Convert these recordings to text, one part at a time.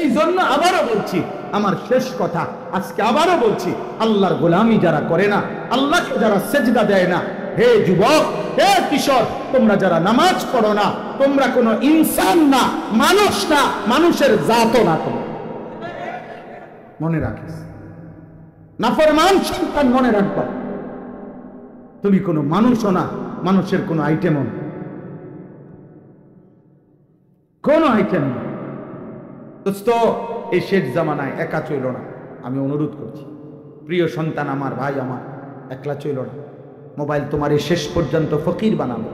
এই জন্য আবারও বলছি, আমার শেষ কথা, আজকে আবারও বলছি, আল্লাহর গোলামি যারা করে না, আল্লাহকে যারা সেজদা দেয় না, হে যুবক, হে কিশোর, তোমরা যারা নামাজ পড়ো না, তোমরা কোনো ইনসান না, মানুষ না, মানুষের জাতও না। তোমরা মনে রাখিস, নাফরমান সন্তান মনে রাখবা, তুমি কোনো মানুষও না, মানুষের কোনো আইটেমও না, কোনো আইটেম না। দোস্ত, এই শেষ জামানায় একা চইল না। আমি অনুরোধ করছি, প্রিয় সন্তান আমার, ভাই আমার, একলা চইল না। মোবাইল তোমার এই শেষ পর্যন্ত ফকির বানাবো।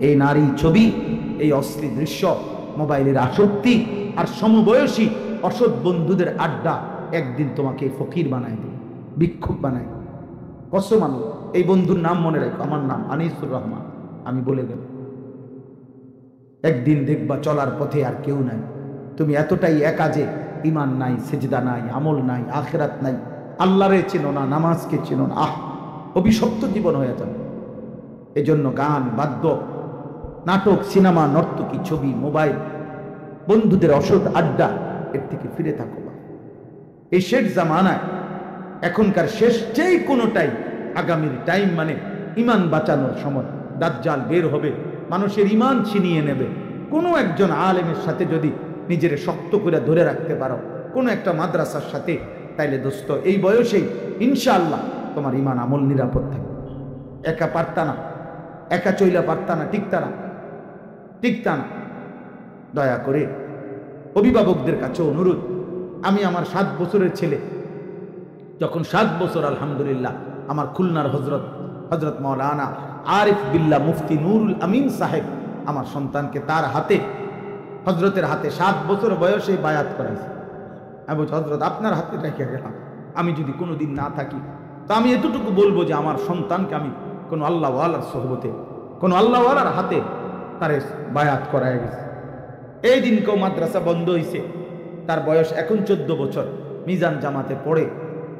এই নারী ছবি, এই অশ্লীল দৃশ্য, মোবাইলের আসক্তি আর সমবয়সী অসৎ বন্ধুদের আড্ডা একদিন তোমাকে ফকির বানায় দেবে, ভিক্ষুক বানায়। কসম আল্লাহ, এই বন্ধুর নাম মনে রাখো, আমার নাম আনিসুর রহমান, আমি বলে গেলাম। একদিন দেখবা চলার পথে আর কেউ নাই, তুমি এতটাই একা যে ঈমান নাই, সেজদা নাই, আমল নাই, আখিরাত নাই, আল্লাহরে চেনো না, নামাজকে চেনো না। অভিশপ্ত জীবন হয়ে যাবে। এজন্য গান, বাদ্য, নাটক, সিনেমা, নর্তকী, ছবি, মোবাইল, বন্ধুদের অসৎ আড্ডা, এর থেকে ফিরে থাকো। এই শেষ জামানায় এখনকার শেষ যেই কোনোটাই আগামীর টাইম, মানে ঈমান বাঁচানোর সময়। দাজ্জাল বের হবে, মানুষের ঈমান ছিনিয়ে নেবে। কোনো একজন আলেমের সাথে যদি নিজের শক্ত করে ধরে রাখতে পারো, কোনো একটা মাদ্রাসার সাথে, তাইলে দোস্ত এই বয়সেই ইনশাআল্লাহ তোমার ঈমান আমল নিরাপদ থাকবে। একা পারতা না, একা চইলা পারতা না, টিকতা না। দয়া করে অভিভাবকদের কাছে অনুরোধ, আমি আমার 7 বছরের ছেলে যখন 7 বছর, আলহামদুলিল্লাহ, আমার খুলনার হজরত মাওলানা আরিফ বিল্লাহ মুফতি নুরুল আমিন সাহেব আমার সন্তানকে তার হাতে, হজরতের হাতে 7 বছর বয়সে বায়াত করাইছে। আমি বলছি, হজরত আপনার হাতে রেখে গেলাম, আমি যদি কোনোদিন না থাকি তো আমি এতটুকু বলবো যে আমার সন্তানকে আমি কোনো আল্লাহওয়ালার সোহবতে, কোনো আল্লাহওয়ালার হাতে তারে বায়াত করাই গেছে। এই দিন কেউ মাদ্রাসা বন্ধ হয়েছে, তার বয়স এখন 14 বছর, মিজান জামাতে পড়ে,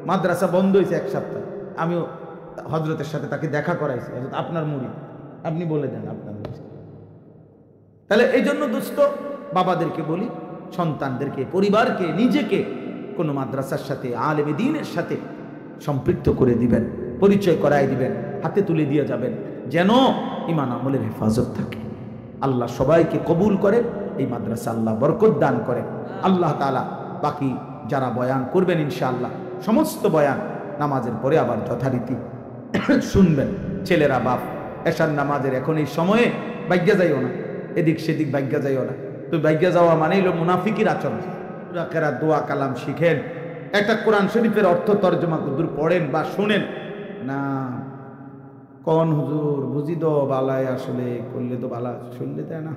মাদ্রাসা বন্ধ হয়েছে 1 সপ্তাহ। আমিও হজরতের সাথে তাকে দেখা করাইছি, হজরত আপনার মুরিদ, আপনি বলে দেন আপনার মুরিদ। তাহলে এই জন্য দোস্ত, বাবাদেরকে বলি, সন্তানদেরকে, পরিবারকে, নিজেকে কোনো মাদ্রাসার সাথে, আলেমে দ্বীনের সাথে সম্পৃক্ত করে দিবেন, পরিচয় করাই দিবেন, হাতে তুলে দিয়ে যাবেন, যেন ঈমান আমলের হেফাজত থাকে। আল্লাহ সবাইকে কবুল করে, এই মাদ্রাসা আল্লাহ বরকত দান করে। আল্লাহ তাআলা বাকি যারা বয়ান করবেন ইনশাআল্লাহ সমস্ত বয়ান নামাজের পরে আবার যথারীতি শুনবেন। ছেলেরা বাপ, এশার নামাজের এখন এই সময়ে ভাগ্যা যাইও না, এদিক সেদিক ভাগ্যা যাইও না। তো ভাগ্যা যাওয়া মানে হলো মুনাফিকির আচরণ। সুরা, দোয়া, কালাম শিখেন, একটা কোরআন শরীফের অর্থ তর্জমা দূর পড়েন বা শোনেন না। কোন হুজুর বুঝি তো বালায়, আসলে করলে তো বালা শুনলে দেয় না,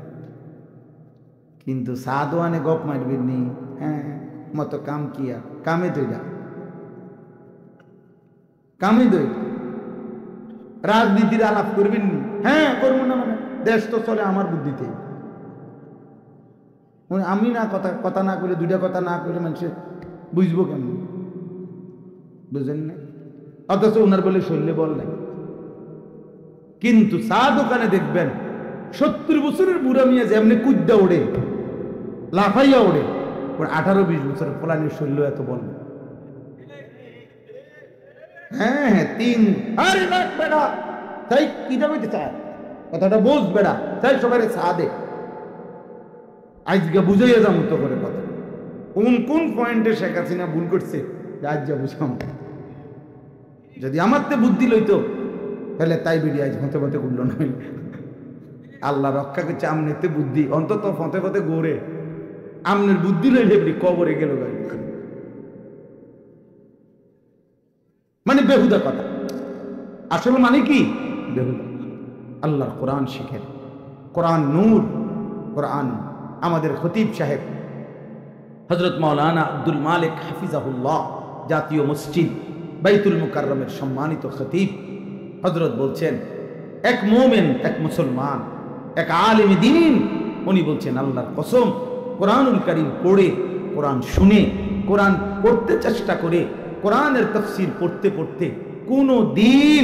কিন্তু সাদওয়ানে গপ মারবেন নি, হ্যাঁ মতো কাম কিয়া, কামে দইটা, কামে দই, রাজনীতির আলাপ করবেন নি, হ্যাঁ করবো না, মানে দেশ তো চলে আমার বুদ্ধিতে। আমি না কথা না করে, 2টা কথা না করে মানুষের বুঝবো কেমন, বুঝেন না? অথচ ওনার বলে শৈল্যে বল নাই। কিন্তু চা দোকানে দেখবেন 70 বছরের বুড়া মিয়া যেমনি কুদ্দা ওড়ে, লাফাইয়া ওড়ে, 18-20 বছরের ফলানির শৈল্য এত বল। হ্যাঁ হ্যাঁ 3 আরে না বেড়া, তাই কি যাবে চায়, কথাটা বোঝ বেড়া, তাই সবাই চা দে। আজকে বুঝাইয়া যাবো তো করে কথা, কোন পয়েন্টে শেখ হাসিনা ভুল করছে আজ যা বুঝাম। যদি আমার তে বুদ্ধি লইতো তাহলে তাই বেরিয়ে আজ হতে হতে উঠল না। আল্লাহ রক্ষা করছে, আমনেতে বুদ্ধি অন্তত ফতে ফতে গড়ে, আমনের বুদ্ধি লইলে কবরে গেল, মানে বেহুদা কথা। আসলে মানে কি বেহুদা। আল্লাহর কোরআন শিখেন, কোরআন নূর, কোরআন। আমাদের খতিব সাহেব হযরত মাওলানা আব্দুল মালিক হাফিজাহুল্লাহ, জাতীয় মসজিদ বাইতুল মুকাররমের সম্মানিত খতিব, হযরত বলছেন, এক মুমিন, এক মুসলমান, এক আলেমে দ্বীন, উনি বলছেন আল্লাহর কসম, কোরআনুল কারীম পড়ে, কোরআন শুনে, কোরআন পড়তে চেষ্টা করে, কোরআনের তাফসীর পড়তে পড়তে কোনো দিন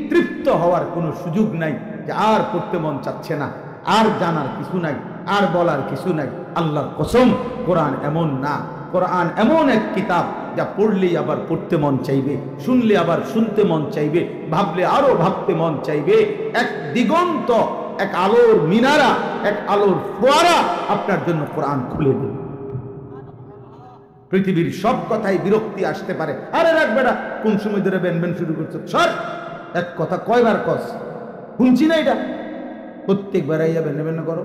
তৃপ্ত হওয়ার কোনো সুযোগ নাই যে আর পড়তে মন চাচ্ছে না, আর জানার কিছু নাই, আর বলার কিছু নাই। আল্লাহর কসম, কোরআন এমন না, কোরআন এমন এক কিতাব যা পড়লেই আবার পড়তে মন চাইবে, শুনলে আবার শুনতে মন চাইবে, ভাবলে আরো ভাবতে মন চাইবে। এক দিগন্ত, এক আলোর মিনারা, এক আলোর ফোয়ারা আপনার জন্য কোরআন খুলে দেবে। পৃথিবীর সব কথাই বিরক্তি আসতে পারে, আরে রাখবে না, কোন সময় ধরে বেনবেন শুরু করছো, সর, এক কথা কয়বার কস, শুনছি না এটা, প্রত্যেকবার আইয়া বেন করো।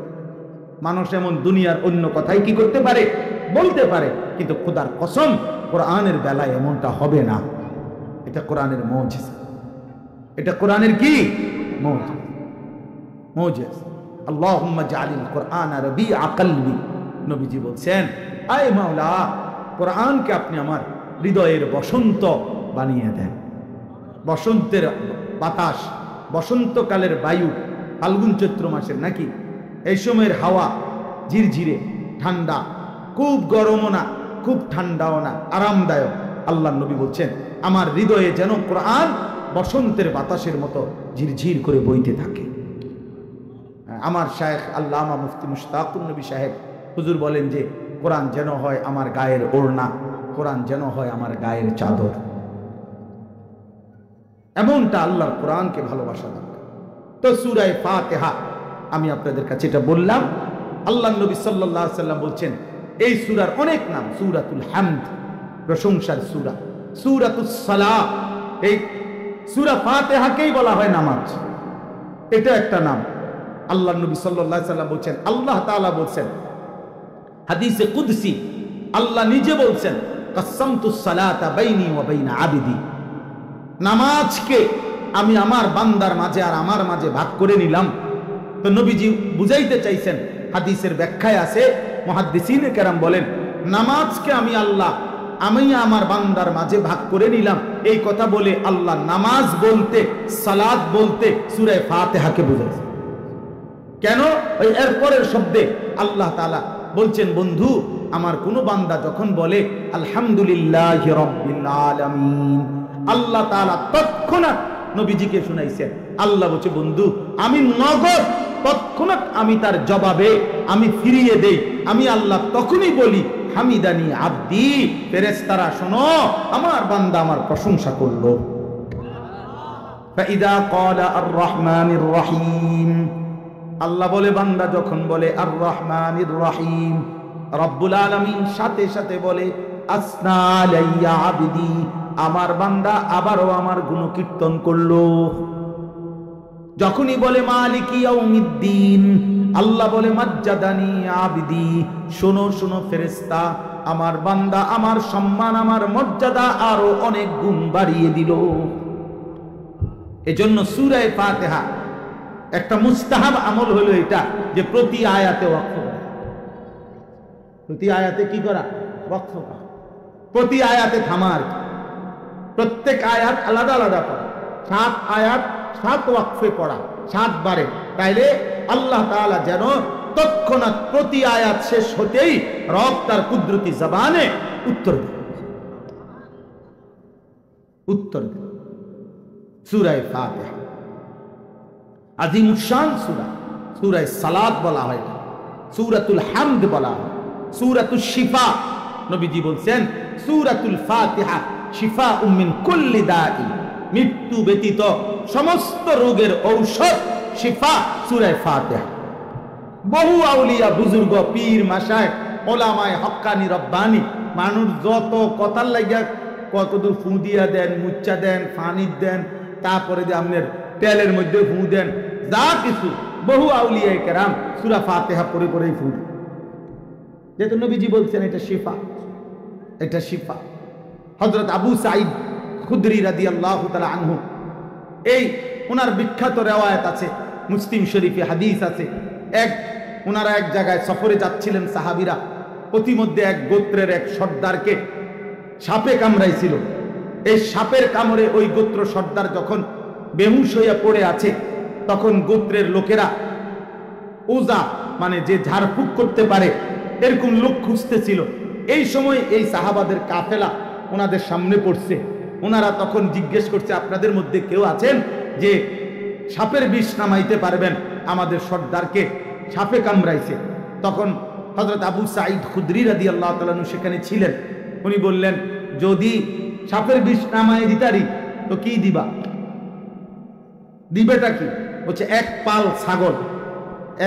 মানুষ এমন দুনিয়ার অন্য কথাই কি করতে পারে, বলতে পারে, কিন্তু খোদার কসম কোরআনের বেলায় এমনটা হবে না। এটা কোরআনের মুজিজা, এটা কোরআনের কি মুজিজা। আল্লাহুম্মা জাআলিল কোরআন রাবিআ কলবি, নবীজি বলছেন, আয় মাওলা, কোরআনকে আপনি আমার হৃদয়ের বসন্ত বানিয়ে দেন। বসন্তের বাতাস, বসন্তকালের বায়ু, ফাল্গুন চৈত্র মাসের নাকি, এই সময়ের হাওয়া ঝিরঝিরে ঠান্ডা, খুব গরমও না খুব ঠান্ডাও না, আরামদায়ক। আল্লাহ নবী বলছেন, আমার হৃদয়ে যেন কোরআন বসন্তের বাতাসের মতো ঝিরঝির করে বইতে থাকে। আমার শায়েখ আল্লামা মুফতি মুশতাকুর নবী সাহেব হুজুর বলেন যে কোরআন যেন হয় আমার গায়ের ওড়না, কোরআন যেন হয় আমার গায়ের চাদর। এমনটা আল্লাহর কোরআনকে ভালোবাসা দরকার। তো সূরা ফাতিহা আমি আপনাদের কাছে এটা বললাম। আল্লাহ নবী সাল্লাল্লাহু আলাইহি ওয়াসাল্লাম বলছেন, এই সূরার অনেক নাম, সূরাতুল হামদ, প্রশংসার সূরা, সূরাতুস সালাহ, এই সূরা ফাতিহাকেই বলা হয় নামাজ, এটা একটা নাম। আল্লাহ নবী সাল্লাল্লাহু আলাইহি ওয়াসাল্লাম বলছেন, আল্লাহ তাআলা বলছেন হাদিসে কুদসি, আল্লাহ নিজে বলছেন, কাসামতুস সালাতা বাইনি ওয়া বাইনা আবদি, নামাজকে আমি আমার বান্দার মাঝে আর আমার মাঝে ভাগ করে নিলাম। তো নবীজি বুঝাইতে চাইছেন, হাদিসের ব্যাখ্যায় আছে, মুহাদ্দিসিনে কেরাম বলেন, নামাজকে আমি আল্লাহ আমি আমার বান্দার মাঝে ভাগ করে নিলাম, এই কথা বলে আল্লাহ নামাজ বলতে, সালাত বলতে সূরা ফাতিহাকে বুঝাইছে। কেন? ওই এরপরের শব্দে আল্লাহ তাআলা বলছেন, বন্ধু, আমার কোন বান্দা যখন বলে আলহামদুলিল্লাহি রাব্বিল আলামিন, আল্লাহ তাআলা তৎক্ষণাৎ নবীজিকে শুনাইছেন, আল্লাহ বলছে, বন্ধু, আমি নগদ তৎক্ষণাৎ আমি তার জবাবে আমি ফিরিয়ে দেই, আমি আল্লাহ তখনই বলি, হামিদানি আব্দি, ফেরেশতারা শোনো, আমার বান্দা আমার প্রশংসা করলো। ফাইদা ক্বালা আর রহমানির রহিম, আল্লাহ বলে বান্দা যখন বলে আর রহমানির রহিম, রব্বুল আলামিন সাথে সাথে বলে আসনা আলাইয়া আবদি, আমার বান্দা আবারও আমার গুণকীর্তন করলো। যখনই বলে মালিকি ইয়াউমিদ্দিন, আল্লাহ বলে মাজ্জাদানি আবদি, শোনো শোনো ফেরেশতা, আমার বান্দা আমার সম্মান আমার মর্যাদা আরো অনেক গুণ বাড়িয়ে দিল। এজন্য সূরা ফাতিহা একটা মুস্তাহাব আমল হলো এটা, যে প্রতি আয়াতে ওয়াকফ করা, প্রতি আয়াতে কি করা, ওয়াকফ করা, প্রতি আয়াতে থামার, প্রত্যেক আয়াত আলাদা আলাদা পড়া, 7 আয়াত 7 ওয়াকফে পড়া, 7 বারে, তাইলে আল্লাহ তাআলা যেন তৎক্ষণাৎ প্রতি আয়াত শেষ হতেই রব তার কুদরতি জবানে উত্তর দেন, উত্তর দেন। সূরা ফাতিহা আজিমুশ শান সূরা, সূরা সালাত বলা হয়, সূরাতুল হামদ বলা হয়, সূরাতুশ শিফা, নবীজি বলছেন সূরাতুল ফাতিহা শিফাউম মিন কুল্লি দাই, মৃত্যু ব্যতীত সমস্ত রোগের ঔষধ শিফা সূরা ফাতিহা। বহু আউলিয়া বুজুর্গ পীর মাশায়েখ ওলামায়ে হক্কানি রব্বানি মানুষ যত কথার লাগিয়া কতদূর ফু দিয়া দেন, মুচ্চা দেন, পানি দেন, তারপরে যে আপনার তেলের মধ্যে ফু দেন, যা কিছু বহু আউলিয়ায়ে কেরাম সূরা ফাতিহা পড়ে পড়েই ফু দেন, যেহেতু নবীজি বলছেন এটা শিফা, এটা শিফা। হযরত আবু সাঈদ খুদরি রাদিয়াল্লাহু তাআলা আনহু, এই ওনার বিখ্যাত রিওয়ায়াত আছে, মুসলিম শরীফে হাদিস আছে, ওনারা এক জায়গায় সফরে যাচ্ছিলেন সাহাবীরা, প্রতিমধ্যে এক গোত্রের এক সর্দারকে সাপে কামড়াইছিল। এই সাপের কামড়ে ওই গোত্র সর্দার যখন বেহুশ হইয়া পড়ে আছে, তখন গোত্রের লোকেরা ওজা মানে যে ঝাড়ফুঁক করতে পারে এরকম লোক খুঁজতেছিল। এই সময় এই সাহাবাদের কাফেলা ওনাদের সামনে পড়ছে। ওনারা তখন জিজ্ঞেস করছে, আপনাদের মধ্যে কেউ আছেন যে সাপের বিষ নামাইতে পারবেন? আমাদের সর্দারকে সাপে কামড়াইছে। তখন হযরত আবু সাঈদ খুদরি রাদিয়াল্লাহু তাআলা আনহু সেখানে ছিলেন। উনি বললেন, যদি সাপের বিষ নামায় দিতারি তো কি দিবা? দিবেটা কি? বলছে এক পাল ছাগল।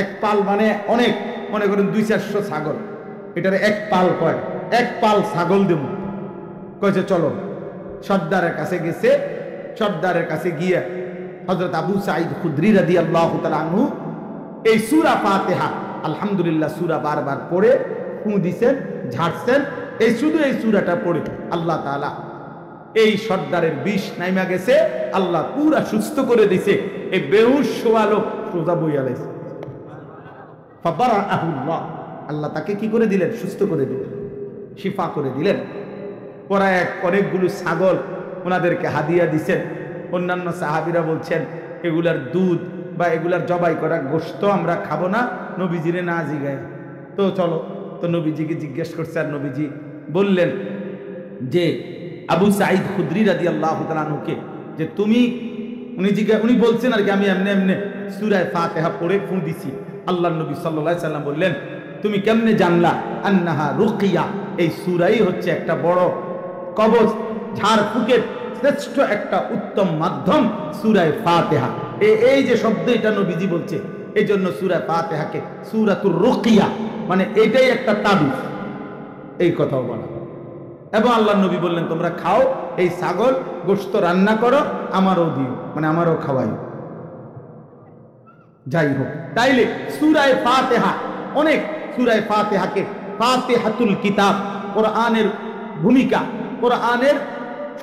এক পাল মানে অনেক, মনে করেন 200-400 ছাগল, এটার এক পাল কয়, এক পাল ছাগল দেব। কয়েছে চলো। সর্দারের কাছে গেছে। সর্দারের কাছে গিয়ে হযরত আবু সাঈদ খুদরি রাদিয়াল্লাহু তাআলা আনহু এই সূরা ফাতিহা আলহামদুলিল্লাহ সূরা বারবার পড়ে ফু দিছেন, ঝাড়ছেন। এই শুধু এই সূরাটা পড়ে আল্লাহ তাআলা এই সর্দারের বিষ নাইমা গেছে, আল্লাহ পুরা সুস্থ করে দিছে। এই বেহুশ শোয়ালো সোজা বইয়া লাইছে। ফাবারাআহুল্লাহ, আল্লাহ তাকে কি করে দিলেন? সুস্থ করে দিলেন, শিফা করে দিলেন। পরে অনেকগুলো ছাগল ওনাদেরকে হাদিয়া দিছেন। অন্যান্য সাহাবীরা বলছেন এগুলার দুধ বা এগুলার জবাই করা গোশত আমরা খাবো না, নবীজিরে না জিগায়। তো চলো, তো নবীজিকে জিজ্ঞেস করছে, আর নবীজি বললেন যে আবু সাঈদ খুদরি রাদিয়াল্লাহু তাআলা আনহুকে যে তুমি, উনি বলছেন আর কি, আমি এমনি এমনি সূরা ফাতিহা পড়ে ফু দিছি। আল্লাহর নবী সাল্লাল্লাহু আলাইহি সাল্লাম বললেন, তুমি কেমনে জানলা? আন্নাহা রুকিয়া, এই সূরাই হচ্ছে একটা বড় কবচ, ঝাড় ফুকের শ্রেষ্ঠ একটা উত্তম মাধ্যম সূরা ফাতিহা। এই যে শব্দ এটা নবীজি বলছে, এই জন্য সূরা ফাতিহাকে সূরাতুর রুকিয়া, মানে এটাই একটা তাবিজ, এই কথাও বলা। এবং আল্লাহর নবী বললেন, তোমরা খাও, এই ছাগল গোশত রান্না করো, আমারও দিও, মানে আমারও খাওয়াই। যাই হোক, তাইলে সূরা ফাতিহা অনেক, সূরা ফাতিহাকে ফাতিহাতুল কিতাব, কোরআনের ভূমিকা, কোরআনের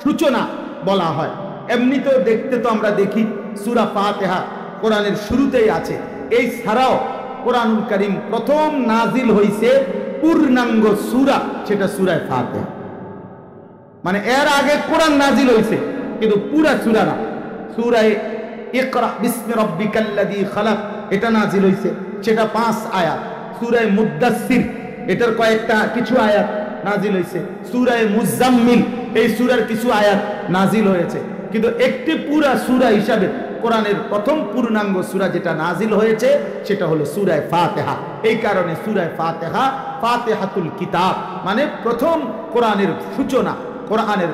সূচনা বলা হয়। এমনিতেও দেখতে তো আমরা দেখি সূরা ফাতিহা কোরআনের শুরুতেই আছে। এই ছাড়াও কোরআনুল কারীম প্রথম নাজিল হইছে পূর্ণাঙ্গ সূরা, সেটা সূরা ফাতিহা। মানে এর আগে কোরআন নাজিল হইছে কিন্তু পুরা সূরা না। সূরা ইকরা বিসমি রাব্বিকাল্লাযী খালাক, এটা নাজিল হইছে, সেটা 5 আয়াত। সূরা মুদ্দাসসির, এটার কয়েকটা কিছু আয়াত নাজিল হয়েছে। সূরা মুজাম্মিল, এই সূরার কিছু আয়াত নাজিল হয়েছে। কিন্তু একটি পুরা সূরা হিসাবে কোরআনের প্রথম পূর্ণাঙ্গ সূরা যেটা নাজিল হয়েছে সেটা হলো সূরা ফাতিহা। এই কারণে সূরা ফাতিহা ফাতিহাতুল কিতাব, মানে প্রথম কোরআনের সূচনা, কোরআনের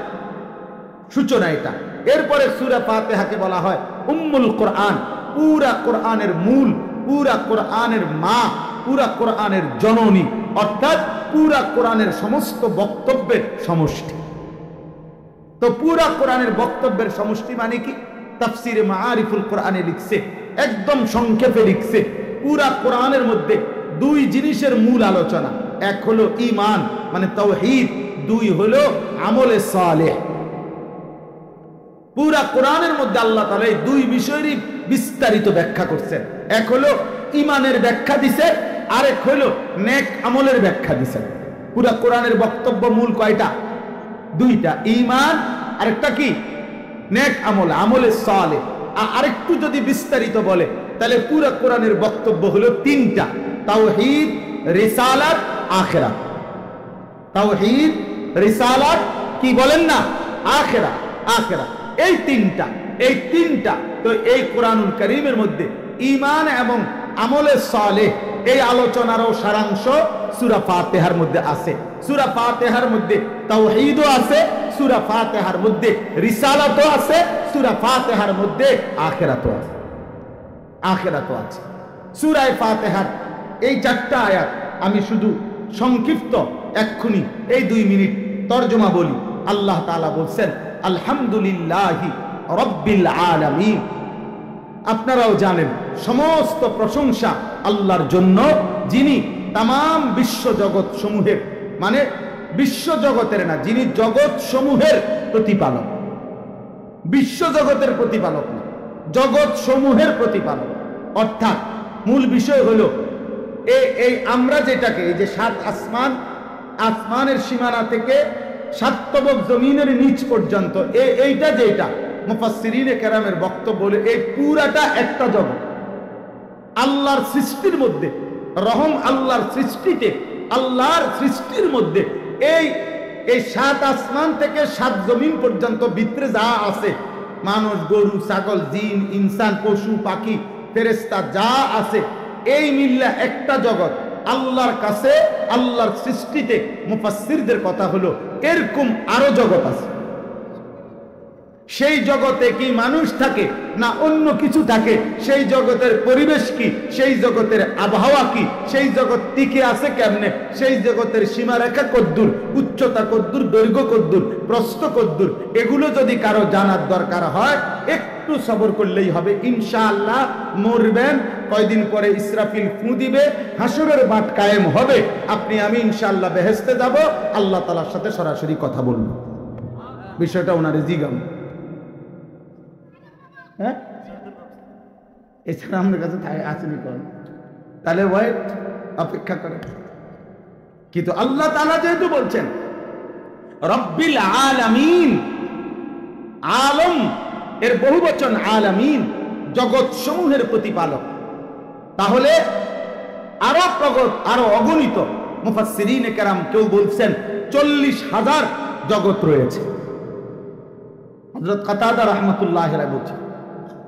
সূচনা এটা। এরপরে সূরা ফাতিহাকে বলা হয় উম্মুল কোরআন, পুরা কোরআনের মূল, পুরা কোরআনের মা, পুরা কোরআনের জননী, অর্থাৎ পুরা কোরআনের সমস্ত বক্তব্যের সমষ্টি। তো পুরা কোরআনের বক্তব্যের সমষ্টি মানে কি? তাফসিরে মাআরিফুল কোরআনে লিখছে, একদম সংক্ষেপে লিখছে, পুরা কোরআনের মধ্যে দুই জিনিসের মূল আলোচনা। এক হলো ঈমান মানে তাওহীদ, দুই হলো আমলে সালেহ। পুরা কোরআনের মধ্যে আল্লাহ তাআলা এই দুই বিষয়েরই বিস্তারিত ব্যাখ্যা করছেন। এক হলো ঈমানের ব্যাখ্যা দিছে, আরেক হলো নেক আমলের ব্যাখ্যা দিছে। পুরা কোরআনের বক্তব্য মূল কয়টা? দুইটা, ঈমান, আরেকটা কি? নেক আমল, আমলে সালেহ। আরেকটু যদি বিস্তারিত বলে তাহলে পুরা কোরআনের বক্তব্য হলো তিনটা, তাওহীদ, রিসালাত, আখিরাত। তাওহীদ, রিসালাত, কি বলেন না, আখিরাত, আখিরাত, এই তিনটা। তো এই কোরআনুল কারীমের মধ্যে ঈমান এবং আমলে সালেহ এই আলোচনারও সারাংশ সূরা ফাতিহার মধ্যে আছে। সূরা ফাতিহার মধ্যে তাওহীদও আছে, সূরা ফাতিহার মধ্যে রিসালাতও আছে, সূরা ফাতিহার মধ্যে আখিরাতও আছে, আখিরাতও আছে। সূরা ফাতিহার এই 4টা আয়াত আমি শুধু সংক্ষিপ্ত এক্ষুনি এই 2 মিনিট তরজমা বলি। আল্লাহ তাআলা বলছেন আলহামদুলিল্লাহি রাব্বিল আলামিন। আপনারাও জানেন সমস্ত প্রশংসা আল্লাহর জন্য, যিনি তাম বিশ্বজগৎ সমূহের, মানে বিশ্বজগতের না, যিনি জগৎ সমূহের প্রতিপালক, বিশ্বজগতের প্রতিপালক না, জগৎ সমূহের প্রতিপালক। অর্থাৎ মূল বিষয় হলো এই আমরা যেটাকে, এই যে 7 আসমান, আসমানের সীমানা থেকে 7 তবক জমিনের নিচ পর্যন্ত, এইটা যেটা মুফাসসিরিনে কেরামের বক্তব্য বলে এই পুরাটা একটা জগৎ। আল্লাহর সৃষ্টির মধ্যে, রহম আল্লাহর সৃষ্টিতে, আল্লাহর সৃষ্টির মধ্যে এই 7 আসমান থেকে 7 জমিন পর্যন্ত ভিতরে যা আছে, মানুষ, গরু, ছাগল, জিন, ইনসান, পশু, পাখি, ফেরেশতা যা আছে, এই মিল্লা একটা জগৎ। আল্লাহর কাছে, আল্লাহর সৃষ্টিতে মুফাসসিরদের কথা হলো এরকম আরো জগৎ আছে। সেই জগতে কি মানুষ থাকে না অন্য কিছু থাকে, সেই জগতের পরিবেশ কি, সেই জগতের আবহাওয়া কি, সেই জগৎ টিকে আছে কেমনে, সেই জগতের সীমারেখা কদ্দূর, উচ্চতা কদ্দূর, দৈর্ঘ্য কদ্দূর, প্রস্থ কদ্দূর, এগুলো যদি কারো জানার দরকার হয় একটু সবর করলেই হবে। ইনশাআল্লাহ মরবেন, কয়দিন পরে ইসরাফিল ফু দিবে, হাসরের বাট কায়েম হবে, আপনি আমি ইনশাআল্লাহ বেহেশতে যাব, আল্লাহ তাআলার সাথে সরাসরি কথা বলবো। বিষয়টা ওনারে জিগাম, হ্যাঁ, এছাড়া আমাদের কাছে আসেনি করেন, তাহলে ওয়েট, অপেক্ষা করেন। কিন্তু আল্লাহ তাআলা যেহেতু বলছেন রব্বিল আলামিন, আলম এর বহুবচন আলামিন, জগৎ সমূহের প্রতিপালক, তাহলে আরো প্রগত, আরো অগণিত মুফাসসিরিনে কেরাম কেউ বলছেন 40,000 জগৎ রয়েছে। হযরত কাতাদা রাহমাতুল্লাহ আলাইহি বলছেন,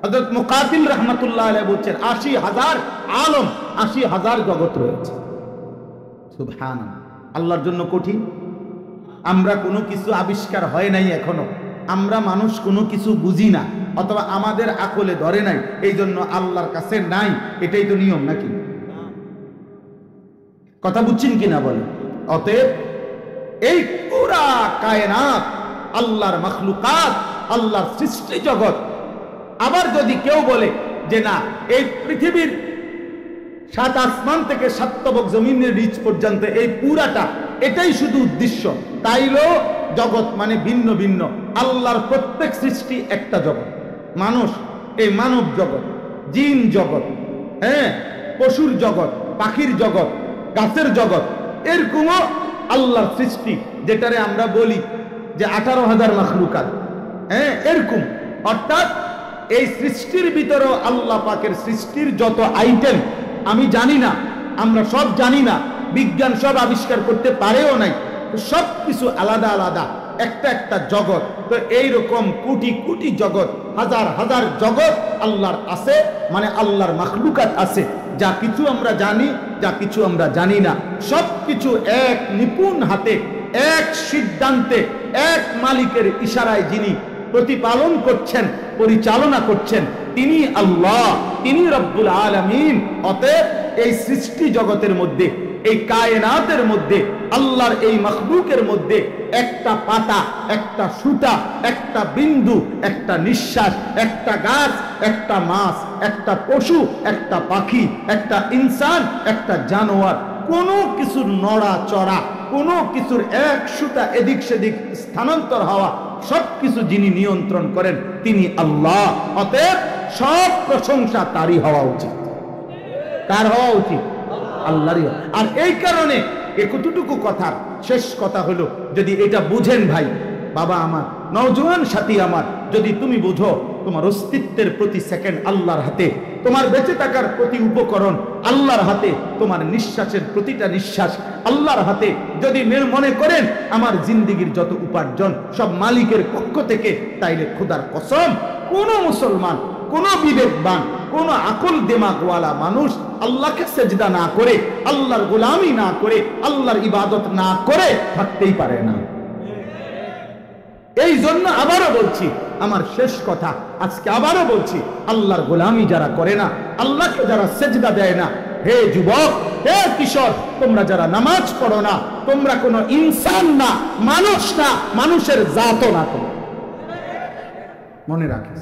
হযরত মুকাতিল রাহমাতুল্লাহ আলাইহি বলছেন 80,000 আলম, 80,000 জগৎ রয়েছে। সুবহানাল্লাহ, আল্লাহর জন্য কঠিন? আমরা কোনো কিছু আবিষ্কার হয় নাই এখনো, আমরা মানুষ কোনো কিছু বুঝি না, অথবা আমাদের আকলে ধরে নাই, এই জন্য আল্লাহর কাছে নাই, এটাই তো নিয়ম নাকি? কথা বুঝছেন কিনা বলেন? অতএব এই পুরা কায়নাত আল্লাহর মাখলুকাত, আল্লাহর সৃষ্টি জগৎ। আবার যদি কেউ বলে যে না, এই পৃথিবীর 7 আসমান থেকে 7 তবক জমিনের নিচ পর্যন্ত এই পুরাটা, এটাই শুধু উদ্দেশ্য, তাইলো জগৎ মানে ভিন্ন ভিন্ন, আল্লাহর প্রত্যেক সৃষ্টি একটা জগৎ। মানুষ, এই মানব জগৎ, জিন জগৎ, হ্যাঁ, পশুর জগৎ, পাখির জগৎ, গাছের জগৎ, এরকমও আল্লাহর সৃষ্টি, যেটারে আমরা বলি যে 18,000 মাখলুকাত, হ্যাঁ, এরকম। অর্থাৎ এই সৃষ্টির ভিতরেও আল্লাহ পাকের সৃষ্টির যত আইটেম আমি জানি না, আমরা সব জানি না, বিজ্ঞান সব আবিষ্কার করতে পারেও নাই, সব কিছু আলাদা আলাদা, একটা একটা জগৎ। তো এইরকম কোটি কোটি জগৎ, হাজার হাজার জগৎ আল্লাহর আছে, মানে আল্লাহর মাখলুকাত আছে। যা কিছু আমরা জানি, যা কিছু আমরা জানি না, সব কিছু এক নিপুণ হাতে, এক সিদ্ধান্তে, এক মালিকের ইশারায় যিনি প্রতিপালন করছেন, পরিচালনা করছেন, তিনি আল্লাহ, তিনি রব্বুল আলামিন। অতএব এই সৃষ্টি জগতের মধ্যে, এই কায়নাতের মধ্যে, আল্লাহর এই মাখলুকের মধ্যে একটা পাতা, একটা সুতা, একটা বিন্দু, একটা নিঃশ্বাস, একটা গাছ, একটা মাছ, একটা পশু, একটা পাখি, একটা ইনসান, একটা জানোয়ার, কোনো কিছুর নড়া চড়া, কোনো কিছুর এক সুতা এদিক সেদিক স্থানান্তর হওয়া, সবকিছু যিনি নিয়ন্ত্রণ করেন তিনি আল্লাহ। অতএব সব প্রশংসা তারই হওয়া উচিত। কার হওয়া উচিত? আল্লাহরই। আর এই কারণে কতটুকু কথার শেষ কথা হলো, যদি এটা বুঝেন ভাই, বাবা আমার, নওজোয়ান সাথী আমার, যদি তুমি বুঝো তোমার অস্তিত্বের প্রতি সেকেন্ড আল্লাহর হাতে, তোমার বেঁচে থাকার প্রতি উপকরণ আল্লাহর হাতে, তোমার নিঃশ্বাসের প্রতিটা নিঃশ্বাস আল্লাহর হাতে, যদি মনে করেন আমার জিন্দেগির যত উপার্জন সব মালিকের পক্ষ থেকে, তাইলে খোদার কসম কোন মুসলমান, কোন বিবেকবান, কোন আকল দিমাগওয়ালা মানুষ আল্লাহকে সেজদা না করে, আল্লাহর গোলামি না করে, আল্লাহর ইবাদত না করে থাকতেই পারে না। এই জন্য আবারও বলছি, আমার শেষ কথা আজকে আবারও বলছি, আল্লাহর গোলামি যারা করে না, আল্লাহকে যারা সেজদা দেয় না, হে যুবক, হে কিশোর, তোমরা যারা নামাজ পড়ো না, তোমরা কোনো ইনসান না, মানুষ না, মানুষের জাতও না। তোমরা মনে রাখিস,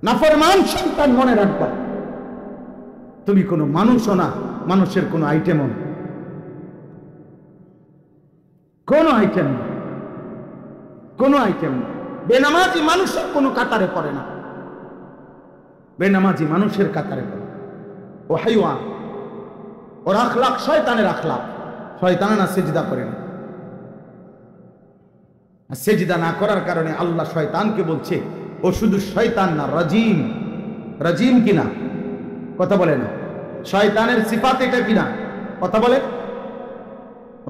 নাফরমান সন্তান, মনে রাখবা, তুমি কোনো মানুষও না, মানুষের কোনো আইটেমও না, কোনো আইটেম না, কোনো আইটেম না। বেনামাজি মানুষের কোনো কাতারে পড়ে না, বেনামাজি মানুষের কাতারে পড়ে। ও হাইওয়ান, ওর আখলাক শয়তানের আখলাক, শয়তান না সেজদা করে না। সেজদা না করার কারণে আল্লাহ শয়তানকে বলছে ও শুধু শয়তান না, রাজিম। রাজিম কিনা? কথা বলে না। শয়তানের সিফাত এটা কিনা? কথা বলে।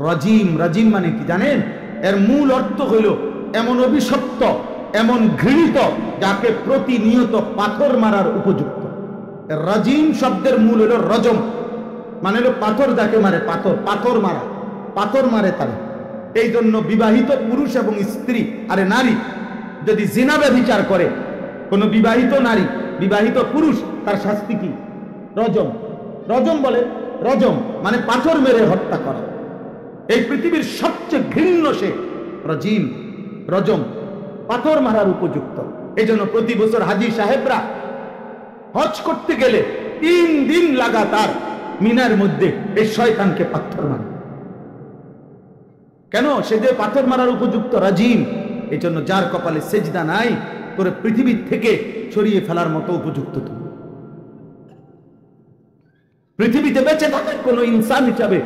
রাজিম, রাজিম মানে কি জানেন? এর মূল অর্থ হইল এমন অভিশপ্ত, এমন ঘৃণিত, যাকে প্রতিনিয়ত পাথর মারার উপযুক্ত। রাজিম শব্দের মূল হলো রজম। মানে হলো পাথর যাকে মারে, পাথর, পাথর মারা, পাথর মারে তারা। এই জন্য বিবাহিত পুরুষ এবং স্ত্রী, আরে নারী যদি জিনা ব্যভিচার করে, কোনো বিবাহিত নারী, বিবাহিত পুরুষ, তার শাস্তি কি? রজম। রজম বলে, রজম মানে পাথর মেরে হত্যা করা। এই পৃথিবীর সবচেয়ে ঘৃণ্য সে রজিম, রজম, পাথর মারার উপযুক্ত। এই জন্য প্রতি বছর হাজী সাহেবরা হজ করতে গেলে 3 দিন লাগাতার মিনার মধ্যে এই শয়তানকে পাথর মারে। কেন? সে যে পাথর মারার উপযুক্ত, রাজিম। এই জন্য যার কপালে সেজদা নাই, তোরে পৃথিবীর থেকে সরিয়ে ফেলার মতো উপযুক্ত তুমি। পৃথিবীতে বেঁচে থাকার কোন ইনসান হিসাবে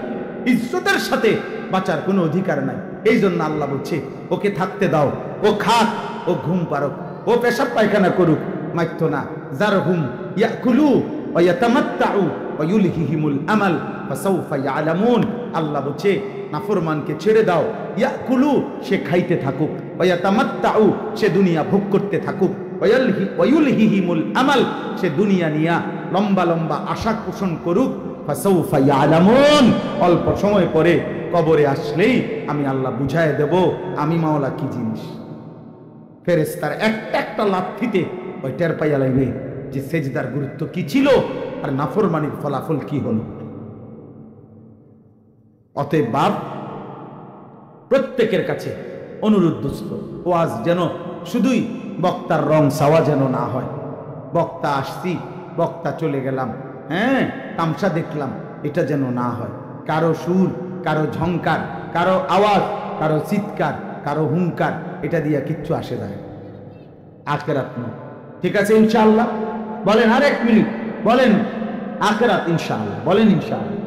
ইজ্জতের সাথে বাঁচার কোনো অধিকার নাই। এই জন্য আল্লাহ বলছে, ওকে থাকতে দাও, ও খাক, ও ঘুম পারুক, ও পেশাব পায়খানা করুক, মাইতো না। জারহুম ইয়াকুলু ওয়া ইয়াতামাত্তাউ ওয়া ইউলহিহিমুল আমাল ফাসাউফা ইয়ালামুন। আল্লাহ বলছে, নাফরমানকে ছেড়ে দাও, ইয়াকুলু, সে খাইতে থাকুক, ওয়া ইয়াতামাত্তাউ, সে দুনিয়া ভোগ করতে থাকুক, ওয়া ইউলহিহিমুল আমাল, সে দুনিয়া নিয়া লম্বা লম্বা আশা পোষণ করুক, ফাসাউফা ইয়ালামুন। অল্প সময় পরে কবরে আসলেই আমি আল্লাহ বুঝায় দেব আমি মাওলা কি জিনিস। ফেরেশতার একটা একটা লাথিতে ওই টের পাইয়া লাগবে যে সেজদার গুরুত্ব কি ছিল আর নাফরমানির ফলাফল কি হলো। অতএব বাপ, প্রত্যেকের কাছে অনুরোধ দোস্ত, ওয়াজ যেন শুধুই বক্তার রং সাওয়া যেন না হয়। বক্তা আসছি, বক্তা চলে গেলাম, হ্যাঁ তামসা দেখলাম, এটা যেন না হয়। কারো সুর, কারো ঝংকার, কারো আওয়াজ, কারো চিৎকার, কারো হুঙ্কার, এটা দিয়ে কিচ্ছু আসে যায় আখিরাত নয়। ঠিক আছে ইনশাআল্লাহ? বলেন, আর 1 মিনিট বলেন, আখিরাত ইনশাআল্লাহ বলেন, ইনশাআল্লাহ।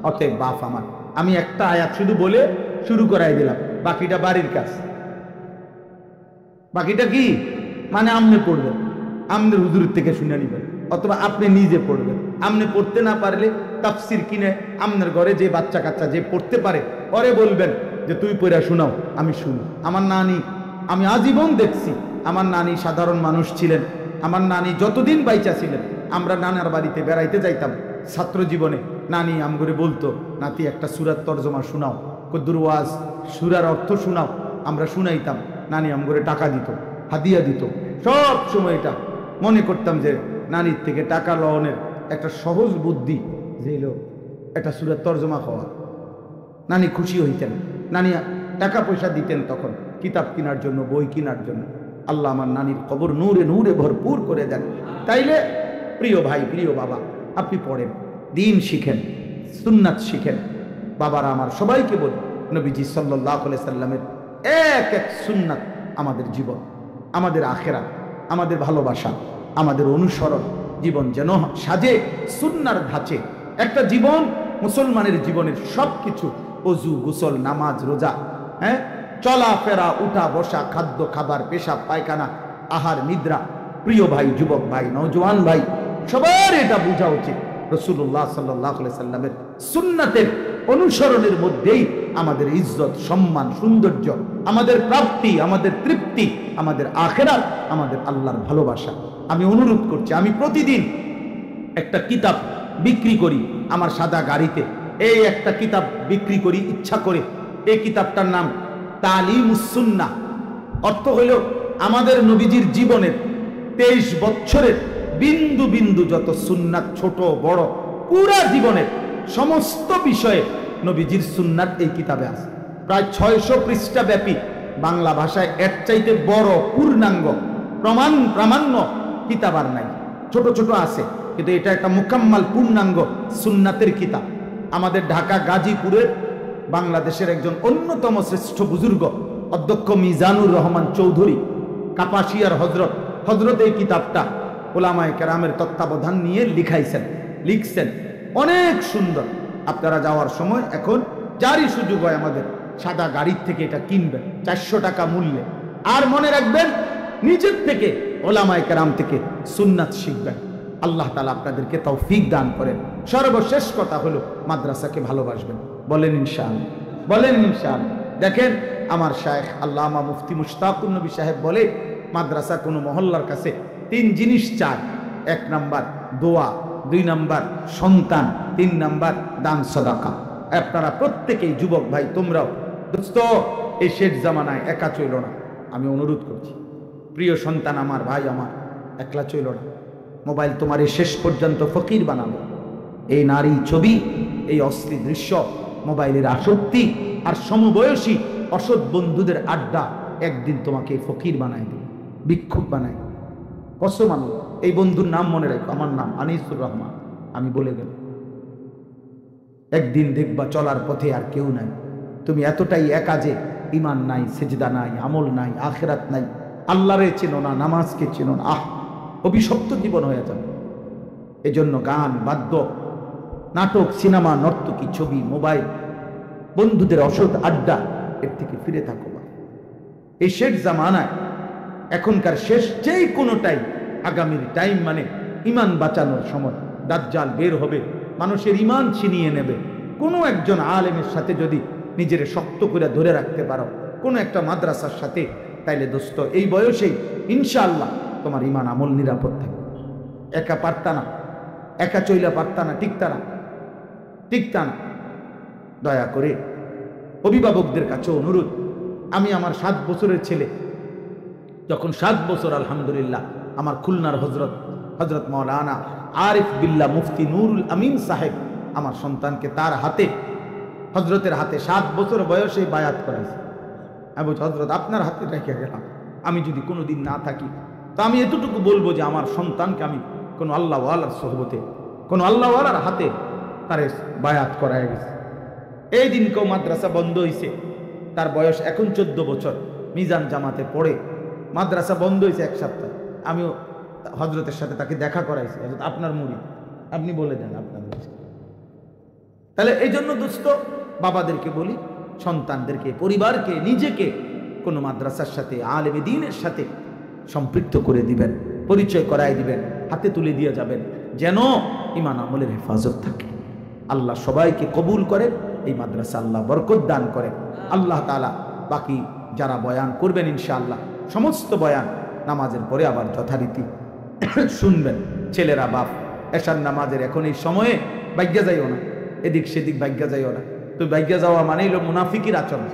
অতএব বাপ আমার, আমি একটা আয়াত শুধু বলে শুরু করাই দিলাম, বাকিটা বাড়ির কাজ। বাকিটা কি মানে আপনি পড়বেন, আপনার হুজুরের থেকে শুনে নিবেন, অথবা আপনি নিজে পড়বেন। আপনি পড়তে না পারলে তাফসির কিনে আপনার ঘরে যে বাচ্চা কাচ্চা যে পড়তে পারে পরে বলবেন যে তুই পড়া শোনাও, আমি শুনি। আমার নানি, আমি আজীবন দেখছি, আমার নানি সাধারণ মানুষ ছিলেন। আমার নানি যতদিন বাইচা ছিলেন, আমরা নানার বাড়িতে বেড়াইতে যাইতাম ছাত্র জীবনে। নানি আমগরে বলতো, নাতি একটা সূরার তরজমা শোনাও, কদ্দুর ওয়াজ, সূরার অর্থ শোনাও। আমরা শুনাইতাম, নানি আমগরে টাকা দিত, হাদিয়া দিত। সব সময় এটা মনে করতাম যে নানির থেকে টাকা লওয়ানের একটা সহজ বুদ্ধি যে এলো একটা সূরার তরজমা হওয়া। নানি খুশি হইতেন, নানি টাকা পয়সা দিতেন তখন কিতাব কেনার জন্য, বই কেনার জন্য। আল্লাহ আমার নানির কবর নূরে নূরে ভরপুর করে দেন। তাইলে প্রিয় ভাই, প্রিয় বাবা, আপনি পড়েন, দিন শিখেন, সুন্নাত শিখেন। বাবারা আমার, সবাইকে বলি, নবীজি সাল্লাল্লাহু আলাইহি সাল্লামের এক এক সুন্নাত আমাদের জীবন, আমাদের আখিরাত, আমাদের ভালোবাসা, আমাদের অনুসরণ। জীবন যেন সাজে সুন্নার ধাঁচে। একটা জীবন, মুসলমানের জীবনের সব কিছু, ওযু, গোসল, নামাজ, রোজা, হ্যাঁ, চলাফেরা, উঠা বসা, খাদ্য খাবার, পেশাব পায়খানা, আহার নিদ্রা। প্রিয় ভাই, যুবক ভাই, নওজোয়ান ভাই, সবার এটা বোঝা উচিত রাসূলুল্লাহ সাল্লাল্লাহু আলাইহি সাল্লামের সুন্নাতের অনুসরণের মধ্যেই আমাদের ইজ্জত, সম্মান, সৌন্দর্য, আমাদের প্রাপ্তি, আমাদের তৃপ্তি, আমাদের আখিরাত, আমাদের আল্লাহর ভালোবাসা। আমি অনুরোধ করছি, আমি প্রতিদিন একটা কিতাব বিক্রি করি আমার সাদা গাড়িতে। এই একটা কিতাব বিক্রি করি ইচ্ছা করে। এই কিতাবটার নাম তালিমুস সুন্নাহ। অর্থ হইল আমাদের নবীজির জীবনের 23 বছরের বিন্দু বিন্দু যত সুন্নাত, ছোট বড়, পুরা জীবনের সমস্ত বিষয়ে নবীজির সুন্নাত এই কিতাবে আছে। প্রায় 600 পৃষ্ঠা ব্যাপী, বাংলা ভাষায় এর চাইতে বড় পূর্ণাঙ্গ প্রামাণ্য কিতাব আর নাই। ছোট ছোট আছে, কিন্তু এটা একটা মুকাম্মাল পূর্ণাঙ্গ সুন্নাতের কিতাব। আমাদের ঢাকা গাজীপুরের বাংলাদেশের একজন অন্যতম শ্রেষ্ঠ বুজুর্গ অধ্যক্ষ মিজানুর রহমান চৌধুরী, কাপাসিয়ার হজরত এই কিতাবটা ওলামায়ে কেরামের তত্ত্বাবধান নিয়ে লিখছেন। অনেক সুন্দর। আপনারা যাওয়ার সময় এখন যারই সুযোগ হয় আমাদের সাদা গাড়ির থেকে এটা কিনবেন 400 টাকা মূল্যে। আর মনে রাখবেন, নিজের থেকে ওলামায়ে কেরাম থেকে সুন্নাত শিখবেন। আল্লাহ তাআলা আপনাদেরকে তৌফিক দান করেন। সর্বশেষ কথা হলো, মাদ্রাসাকে ভালোবাসবেন। বলেন ইনশাআল্লাহ, বলেন ইনশাআল্লাহ। দেখেন, আমার শায়েখ আল্লামা মুফতি মুশতাকুর নবী সাহেব বলে, মাদ্রাসা কোনো মহল্লার কাছে 3 জিনিস চায়। 1 নাম্বার দোয়া, 2 নাম্বার সন্তান, 3 নাম্বার দান সদাকা। আপনারা প্রত্যেকেই যুবক ভাই তোমরাও দোস্ত এই শেষ জামানায় একা চইল না। আমি অনুরোধ করছি, প্রিয় সন্তান আমার, ভাই আমার, একলা চইল না। মোবাইল তোমার এই শেষ পর্যন্ত ফকির বানাবে। এই নারী ছবি, এই অশ্লীল দৃশ্য, মোবাইলের আসক্তি আর সমবয়সী অসৎ বন্ধুদের আড্ডা একদিন তোমাকে ফকির বানায় দেবে, ভিক্ষুক বানায় দেবে। কসম আল্লাহ। এই বন্ধুর নাম মনে রাখো, আমার নাম আনিসুর রহমান, আমি বলে গেলাম। একদিন দেখবা চলার পথে আর কেউ নাই, তুমি এতটাই একা যে ইমান নাই, সেজদা নাই, আমল নাই, আখিরাত নাই, আল্লাহরে চেনো না, নামাজকে চেনো না। অভিশপ্ত জীবন হয়ে যাবে। এজন্য গান, বাদ্য, নাটক, সিনেমা, নর্তকী, ছবি, মোবাইল, বন্ধুদের অসৎ আড্ডা, এর থেকে ফিরে থাকো। এই শেষ জামানায় এখনকার শেষ যে কোনো টাইম, আগামীর টাইম মানে ইমান বাঁচানোর সময়। দাজ্জাল বের হবে, মানুষের ইমান ছিনিয়ে নেবে। কোনো একজন আলেমের সাথে যদি নিজের শক্ত করে ধরে রাখতে পারো, কোনো একটা মাদ্রাসার সাথে, তাইলে দোস্ত এই বয়সেই ইনশাআল্লাহ তোমার ইমান আমল নিরাপদ থাকবে। একা পারতা না, একা চইলা পারতা না, টিকতা না। দয়া করে অভিভাবকদের কাছে অনুরোধ, আমি আমার 7 বছরের ছেলে যখন 7 বছর, আলহামদুলিল্লাহ, আমার খুলনার হজরত মাওলানা আরিফ বিল্লাহ মুফতি নুরুল আমিন সাহেব আমার সন্তানকে তার হাতে, হজরতের হাতে 7 বছর বয়সে বায়াত করাইছে। আমি বলছি, হজরত আপনার হাতে রেখে গেলাম, আমি যদি কোনোদিন না থাকি তা আমি এতটুকু বলবো যে আমার সন্তানকে আমি কোনো আল্লাহওয়ালার সোহবতে, কোনো আল্লাহওয়ালার হাতে তারে বায়াত করাই গেছে। এই দিন কেউ মাদ্রাসা বন্ধ হয়েছে, তার বয়স এখন 14 বছর, মিজান জামাতে পড়ে, মাদ্রাসা বন্ধ হয়েছে 1 সপ্তাহ। আমিও হজরতের সাথে তাকে দেখা করাইছি, হজরত আপনার মুরিদ, আপনি বলে দেন আপনার। তাহলে এই জন্য দোস্ত বাবাদেরকে বলি, সন্তানদেরকে, পরিবারকে, নিজেকে কোনো মাদ্রাসার সাথে, আলেমে দ্বীনের সাথে সম্পৃক্ত করে দিবেন, পরিচয় করাই দিবেন, হাতে তুলে দিয়ে যাবেন, যেন ইমান আমলের হেফাজত থাকে। আল্লাহ সবাইকে কবুল করে, এই মাদ্রাসা আল্লাহ বরকত দান করে। আল্লাহ তাআলা বাকি যারা বয়ান করবেন ইনশাআল্লাহ সমস্ত বয়ান নামাজের পরে আবার যথারীতি শুনবেন। ছেলেরা বাপ, এশার নামাজের এখন এই সময়ে ভাগ্যা যাইও না, এদিক সেদিক ভাগ্যা যাইও না। তো ভাগ্যা যাওয়া মানেই হলো মুনাফিকের আচরণ।